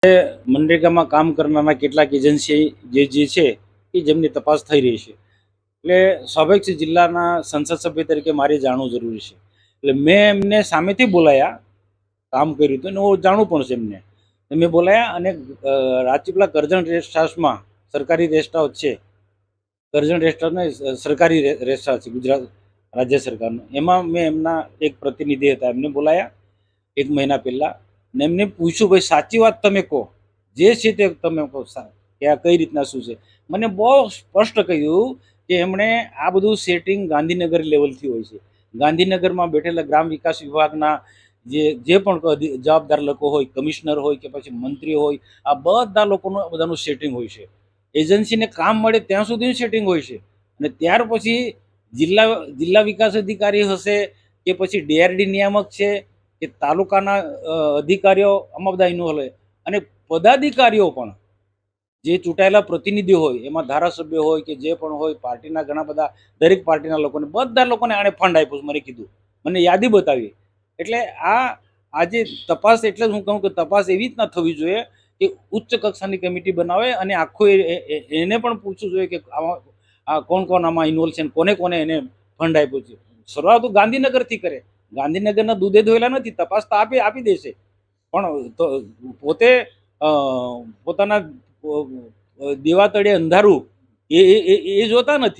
મનરેગામાં કામ કરનારા કેટલાક એજન્સી જે છે એ જેમની તપાસ થઈ રહી છે. એટલે સ્વાભાવિક છે, જિલ્લાના સંસદ સભ્ય તરીકે મારે જાણવું જરૂરી છે. એટલે મેં એમને સામેથી બોલાયા, કામ કર્યું હતું અને હું જાણવું પણ છે એમને. મેં બોલાયા અને રાજપીપળા કરજણ રેસ્ટ હાઉસમાં, સરકારી રેસ્ટ હાઉસ છે, કરજણ રેસ્ટ હાઉસને સરકારી રેસ્ટ હાઉસ છે ગુજરાત રાજ્ય સરકારનું. એમાં મેં એમના એક પ્રતિનિધિ હતા, એમને બોલાયા 1 મહિના પહેલાં. ને એમને પૂછ્યું, ભાઈ સાચી વાત તમે કહો, જે છે તે તમે કહો કે આ કઈ રીતના શું છે. મને બહુ સ્પષ્ટ કહ્યું કે એમણે આ બધું સેટિંગ ગાંધીનગર લેવલથી હોય છે. ગાંધીનગરમાં બેઠેલા ગ્રામ વિકાસ વિભાગના જે પણ જવાબદાર લોકો હોય, કમિશનર હોય કે પછી મંત્રી હોય, આ બધા લોકોનું બધાનું સેટિંગ હોય છે. એજન્સીને કામ મળે ત્યાં સુધીનું સેટિંગ હોય છે. અને ત્યાર પછી જિલ્લા વિકાસ અધિકારી હશે કે પછી ડીઆરડી નિયામક છે કે તાલુકાના અધિકારીઓ, આમાં બધા ઇન્વોલ્વ હોય. અને પદાધિકારીઓ પણ, જે ચૂંટાયેલા પ્રતિનિધિઓ હોય, એમાં ધારાસભ્ય હોય કે જે પણ હોય, પાર્ટીના ઘણા બધા, દરેક પાર્ટીના લોકોને, બધા લોકોને આણે ફંડ આપ્યું, મને કીધું, મને યાદી બતાવી. એટલે આજે તપાસ, એટલે હું કહું કે તપાસ એવી રીતના થવી જોઈએ કે ઉચ્ચ કક્ષાની કમિટી બનાવે અને આખું એને પણ પૂછવું જોઈએ કે આ કોણ કોણ આમાં ઇન્વોલ્વ છે, કોને કોને એને ફંડ આપ્યું છે. શરૂઆત ગાંધીનગરથી કરે. ગાંધીનગરના દૂધે ધોયેલા નથી, તપાસ તો આપી દેશે, પણ પોતે પોતાના દેવા તળે અંધારું એ જોતા નથી.